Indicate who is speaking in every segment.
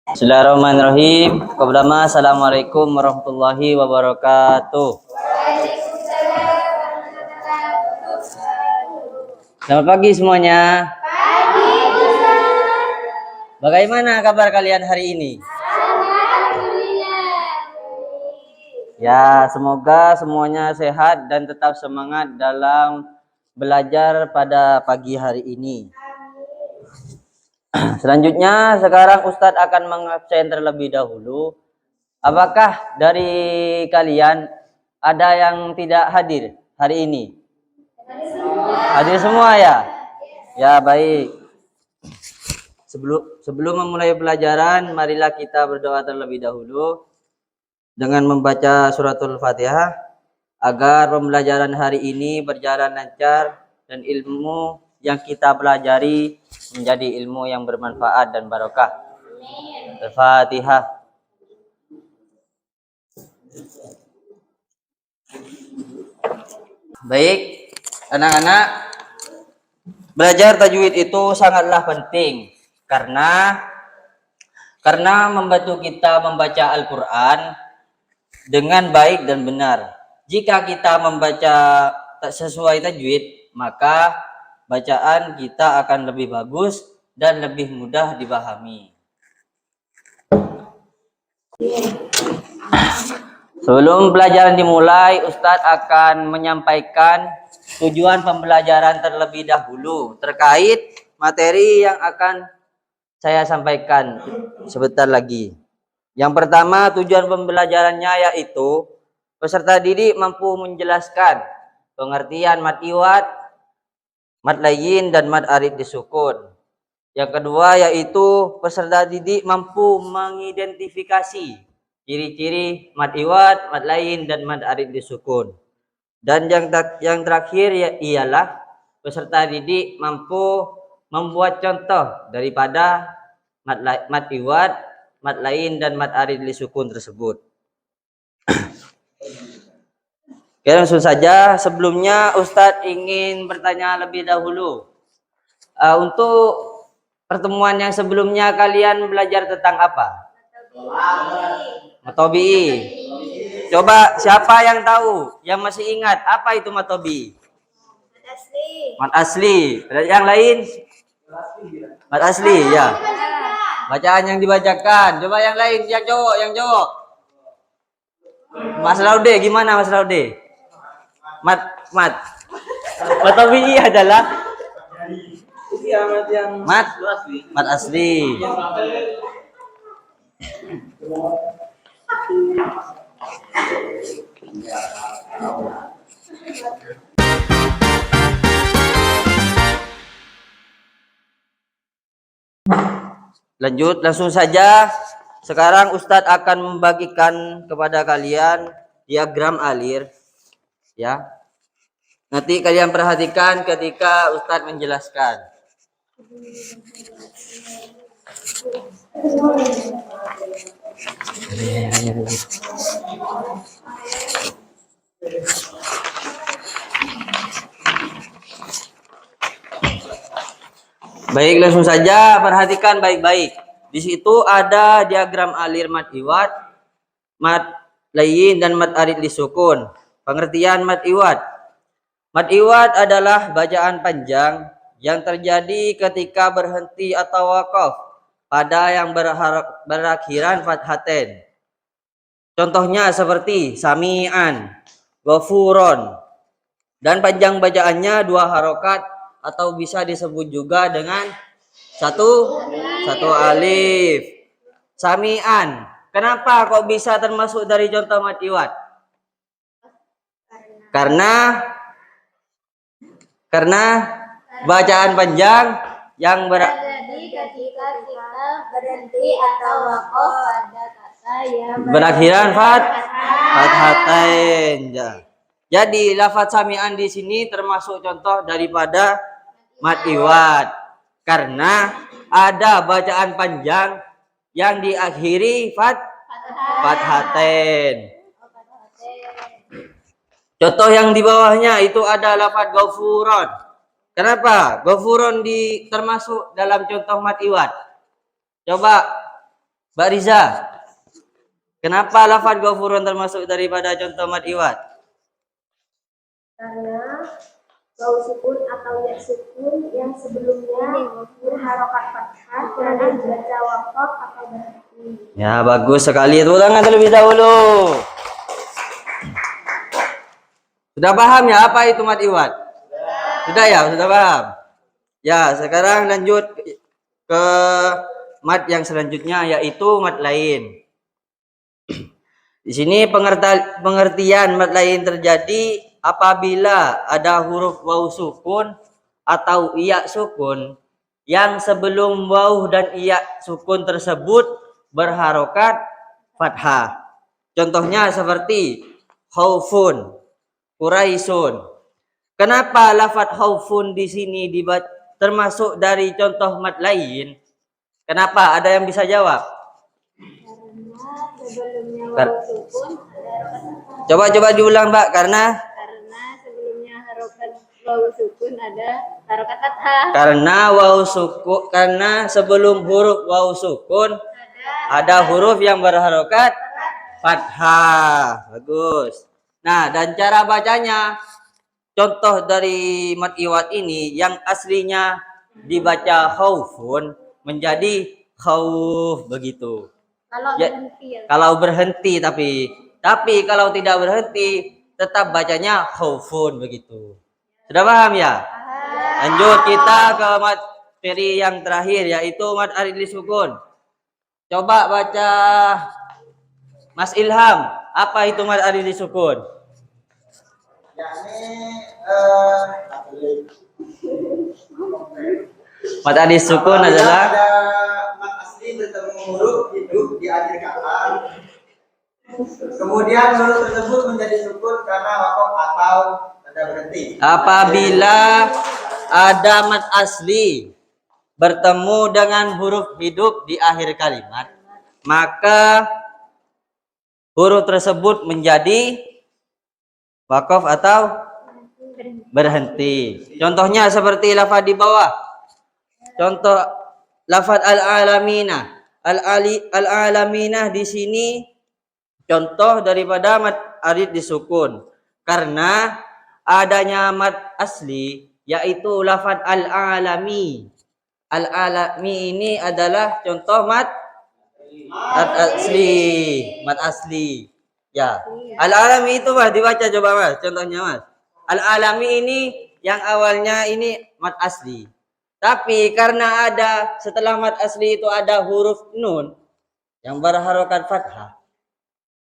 Speaker 1: Bismillahirrahmanirrahim. Pertama, assalamualaikum warahmatullahi wabarakatuh. Selamat pagi semuanya. Bagaimana kabar kalian hari ini? Ya, semoga semuanya sehat dan tetap semangat dalam belajar pada pagi hari ini. Selanjutnya, sekarang Ustadz akan mengabsen terlebih dahulu. Apakah dari kalian ada yang tidak hadir hari ini? Hadir semua ya? Ya, baik. Sebelum memulai pelajaran, marilah kita berdoa terlebih dahulu dengan membaca suratul Fatihah agar pembelajaran hari ini berjalan lancar dan ilmu yang kita pelajari menjadi ilmu yang bermanfaat dan barokah. Al-Fatihah. Baik, anak-anak, belajar tajwid itu sangatlah penting karena membantu kita membaca Al-Quran dengan baik dan benar. Jika kita membaca tak sesuai tajwid, maka bacaan kita akan lebih bagus dan lebih mudah dipahami. Sebelum pelajaran dimulai, Ustadz akan menyampaikan tujuan pembelajaran terlebih dahulu terkait materi yang akan saya sampaikan sebentar lagi. Yang pertama, tujuan pembelajarannya yaitu peserta didik mampu menjelaskan pengertian mad iwad, mad layyin, dan mad arid disukun. Yang kedua yaitu peserta didik mampu mengidentifikasi ciri-ciri mad iwad, mad layyin, dan mad arid disukun. Dan yang terakhir ialah peserta didik mampu membuat contoh daripada mad iwad, mad layyin, dan mad arid disukun tersebut. Oke, langsung saja. Sebelumnya Ustadz ingin bertanya lebih dahulu. Untuk pertemuan yang sebelumnya kalian belajar tentang apa? Matobi. Coba siapa yang tahu, yang masih ingat apa itu matobi? Mat asli. Yang lain? Mat asli, ya. Bacaan yang dibacakan. Coba yang lain, yang cowok. Mas Laude, gimana Mas Laude? Matobi adalah mat asli. Lanjut, langsung saja. Sekarang Ustadz akan membagikan kepada kalian diagram alir, ya. Nanti kalian perhatikan ketika Ustadz menjelaskan. Baik, langsung saja perhatikan baik-baik. Di situ ada diagram alir mad iwad, mad layyin, dan mad arid disukun. Pengertian mad iwad. Mad iwad adalah bacaan panjang yang terjadi ketika berhenti atau waqaf pada yang berakhiran fathaten. Contohnya seperti sami'an, ghafuron, dan panjang bacaannya 2 harokat atau bisa disebut juga dengan satu alif. Sami'an, kenapa kok bisa termasuk dari contoh mad iwad? Karena bacaan panjang yang
Speaker 2: terjadi ketika kita berhenti atau waqaf pada kata yang
Speaker 1: berakhiran fathatain. Jadi lafaz sami'an di sini termasuk contoh daripada mad iwad karena ada bacaan panjang yang diakhiri fathatain. Contoh yang di bawahnya itu ada lafaz ghafuron. Kenapa ghafuron termasuk dalam contoh mad iwad? Coba Mbak Riza, kenapa lafadz ghafurun termasuk daripada contoh mad iwad?
Speaker 2: Karena waw sukun atau ya sukun yang sebelumnya berharokat fathah dan dibaca waqaf atau berhenti.
Speaker 1: Ya, bagus sekali. Tepuk tangan terlebih dahulu. Sudah paham ya apa itu mad iwad? Sudah ya, sudah paham. Ya, sekarang lanjut ke mad yang selanjutnya yaitu mad lain. Di sini pengertian mad lain terjadi apabila ada huruf waw sukun atau iya sukun yang sebelum waw dan iya sukun tersebut berharokat fathah. Contohnya seperti khaufun, quraisun. Kenapa lafadz khaufun di sini termasuk dari contoh mad lain? Kenapa? Ada yang bisa jawab?
Speaker 2: Karena sebelumnya waw sukun ada harokat fathah.
Speaker 1: Coba diulang, Mbak, karena
Speaker 2: Sebelumnya harokat waw sukun ada harokat fathah.
Speaker 1: Karena sebelum huruf waw sukun ada huruf yang berharokat fathah. Bagus. Nah, dan cara bacanya contoh dari mad iwad ini yang aslinya dibaca khaufun menjadi khauf begitu.
Speaker 2: Kalau
Speaker 1: Ya,
Speaker 2: berhenti ya.
Speaker 1: kalau berhenti tapi kalau tidak berhenti tetap bacanya khaufun begitu. Sudah paham ya? Lanjut kita ke materi yang terakhir yaitu mad arid li sukun. Coba baca Mas Ilham, apa itu mad arid li sukun? Mad arid li sukun adalah
Speaker 3: ada mad asli bertemu huruf hidup di akhir kata. Kemudian huruf tersebut menjadi sukun karena waqaf atau tanda berhenti.
Speaker 1: apabila ada mad asli bertemu dengan huruf hidup di akhir kalimat, maka huruf tersebut menjadi waqaf atau berhenti. Contohnya seperti lafaz di bawah. Contoh lafaz al-alamina. Al-alamina di sini contoh daripada mad arid disukun karena adanya mad asli yaitu lafaz al-alami. Al-alami ini adalah contoh mad asli. Ya. Al-alami itu Mas dibaca coba Mas, contohnya Mas. Al-alami ini yang awalnya ini mad asli. Tapi karena ada setelah mad asli itu ada huruf nun yang berharokat fathah,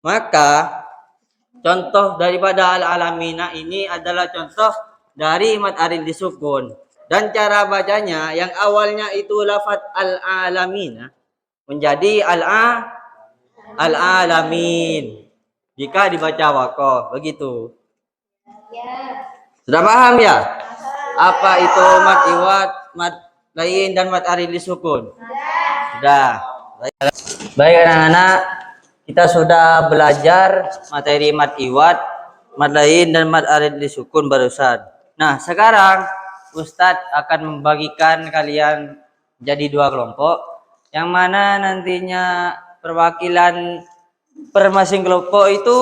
Speaker 1: maka contoh daripada al-alamina ini adalah contoh dari mad arid disukun. Dan cara bacanya yang awalnya itu lafaz al-alamina menjadi al-alamin jika dibaca waqaf begitu.
Speaker 2: Ya.
Speaker 1: Sudah paham ya? Apa itu mad iwad, mad lain dan mad arid disukun? Sudah. Baik anak-anak, kita sudah belajar materi mad iwad, mad lain dan mad arid disukun barusan. Nah, sekarang Ustadz akan membagikan kalian jadi 2 kelompok yang mana nantinya perwakilan per masing kelompok itu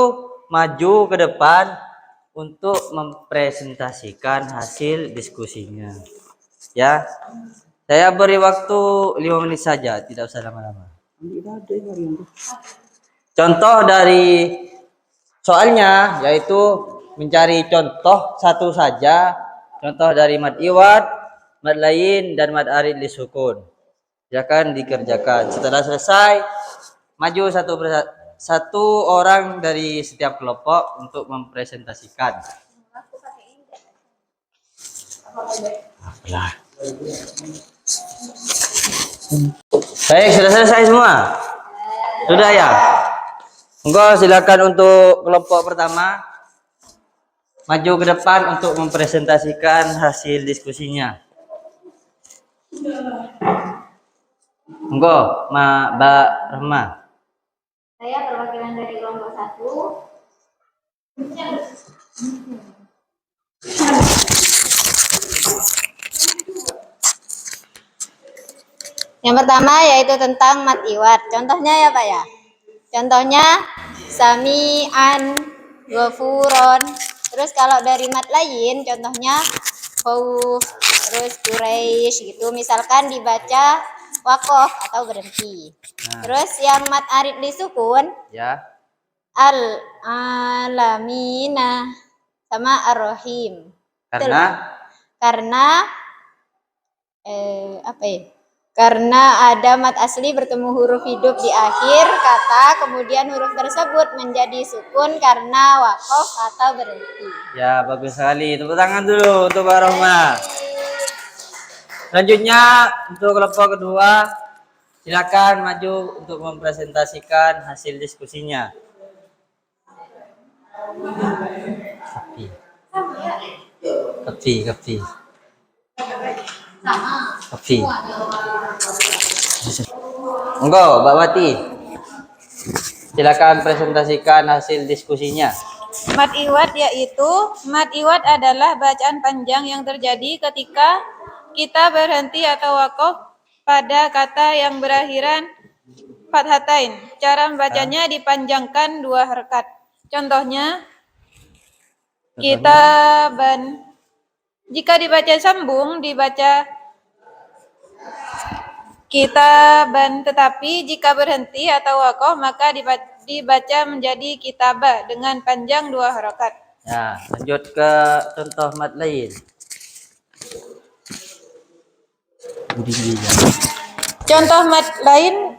Speaker 1: maju ke depan untuk mempresentasikan hasil diskusinya. Ya. Saya beri waktu 5 menit saja, tidak usah lama-lama. Contoh dari soalnya yaitu mencari contoh satu saja, contoh dari mad iwad, mad lain dan mad arid disukun. Silakan dikerjakan. Setelah selesai, maju satu orang dari setiap kelompok untuk mempresentasikan. Apalah. Baik, sudah selesai semua? Sudah ya? Enggak, silakan untuk kelompok pertama maju ke depan untuk mempresentasikan hasil diskusinya. Enggak, Mbak Rahma.
Speaker 2: Saya perwakilan dari kelompok 1.
Speaker 4: Yang pertama yaitu tentang mat iwat. Contohnya ya Pak ya. Contohnya sami'an, ghafuron. Terus kalau dari mat lain contohnya khauf, terus Quraisy gitu. Misalkan dibaca wakof atau berhenti.
Speaker 1: Nah.
Speaker 4: Terus yang mat arid disukun
Speaker 1: Ya.
Speaker 4: al alamina sama ar-rahim. Karena apa ya? Karena ada mat asli bertemu huruf hidup di akhir kata, kemudian huruf tersebut menjadi sukun karena wakof atau berhenti.
Speaker 1: Ya, bagus sekali. Tepuk tangan dulu untuk Mbak Rohma. Selanjutnya untuk kelompok kedua, silakan maju untuk mempresentasikan hasil diskusinya. Kopi. Enggak, Mbak Wati. Silakan presentasikan hasil diskusinya.
Speaker 5: Mat iwat adalah bacaan panjang yang terjadi ketika kita berhenti atau wakof pada kata yang berakhiran fathatain. Cara membacanya dipanjangkan 2 harakat. Contohnya kitaban. Jika dibaca sambung dibaca kitaban, tetapi jika berhenti atau wakof maka dibaca menjadi kitaba dengan panjang 2 harakat.
Speaker 1: Ya, lanjut ke contoh mat lain.
Speaker 5: Contoh mat lain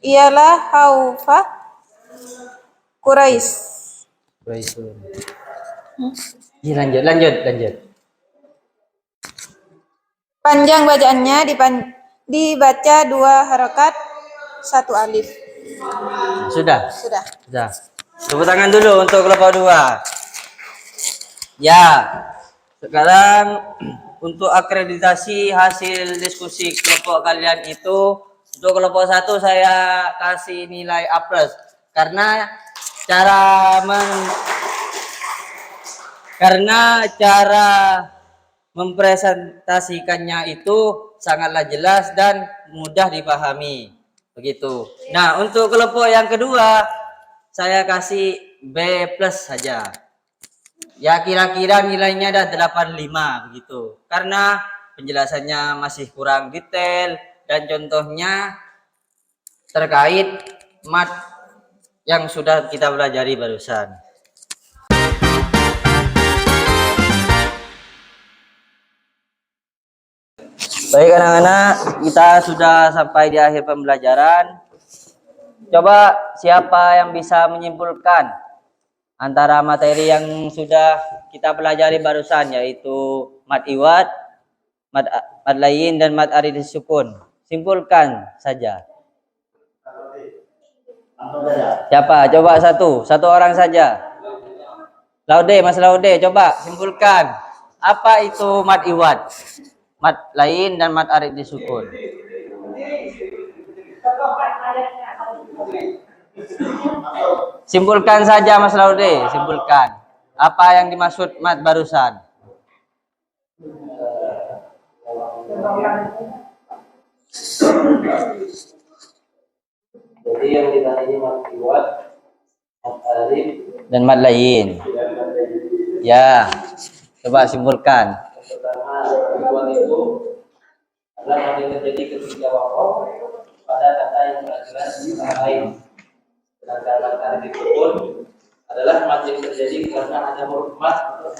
Speaker 5: ialah haufa Quraisy.
Speaker 1: Lanjut.
Speaker 5: Panjang bacaannya dibaca 2 harakat 1 alif.
Speaker 1: Sudah.
Speaker 5: Sudah.
Speaker 1: Tepuk tangan dulu untuk kelompok 2. Ya. Sekarang untuk akreditasi hasil diskusi kelompok kalian itu, untuk kelompok 1 saya kasih nilai A+ karena cara mempresentasikannya itu sangatlah jelas dan mudah dipahami. Begitu. Nah, untuk kelompok yang kedua saya kasih B+ saja. Ya, kira-kira nilainya ada 85 begitu. Karena penjelasannya masih kurang detail dan contohnya terkait mat yang sudah kita pelajari barusan. Baik anak-anak, kita sudah sampai di akhir pembelajaran. Coba siapa yang bisa menyimpulkan antara materi yang sudah kita pelajari barusan, yaitu mat iwat, mat lain, dan mat arid sukun. Simpulkan saja. Siapa? Coba satu orang saja. Mas Laude, coba simpulkan. Apa itu mat iwat, mat lain, dan mat arid sukun? Simpulkan saja Mas Laude, simpulkan. Apa yang dimaksud mat barusan? Jadi yang ditanya ini mat iwat, mat arid, dan mat lain. Ya, coba simpulkan. Pertama, iwat itu adalah mat yang terjadi ketika wakof pada kata yang berakhiran kata lain. Sedangkan mat arid sukun adalah mat yang terjadi karena ada huruf mat atau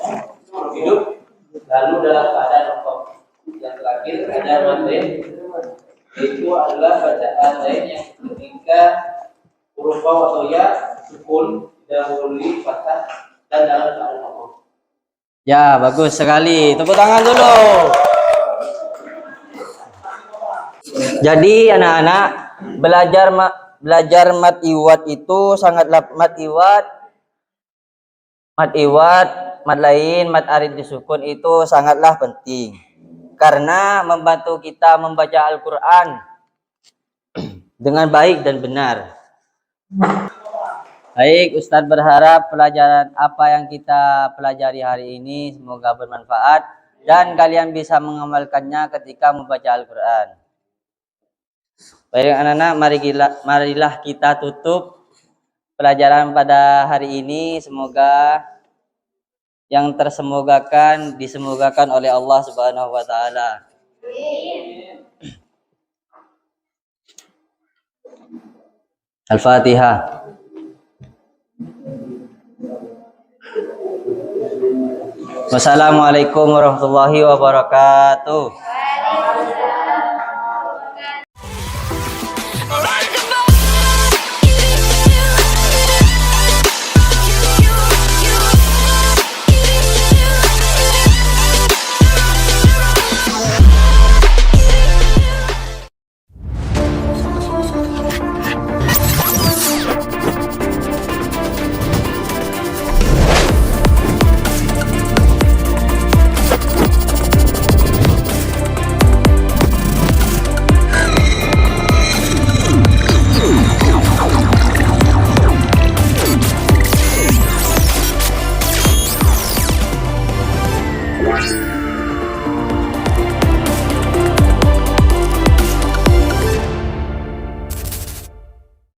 Speaker 1: huruf hidup lalu dalam keadaan wakof. Yang terakhir ada mat lain, itu adalah bacaan lain yang ketika huruf waw atau ya sukun didahului fathah dan dalam keadaan wakof. Ya, bagus sekali. Tepuk tangan dulu. Jadi anak-anak, belajar mat iwat itu sangatlah mat lain, mat arid disukun itu sangatlah penting karena membantu kita membaca Al-Qur'an dengan baik dan benar. Baik, Ustadz berharap pelajaran apa yang kita pelajari hari ini semoga bermanfaat dan kalian bisa mengamalkannya ketika membaca Al-Qur'an. Baik anak-anak, marilah kita tutup pelajaran pada hari ini. Semoga yang tersemogakan disemogakan oleh Allah Subhanahu wa taala. Al-Fatihah. Wassalamualaikum warahmatullahi wabarakatuh.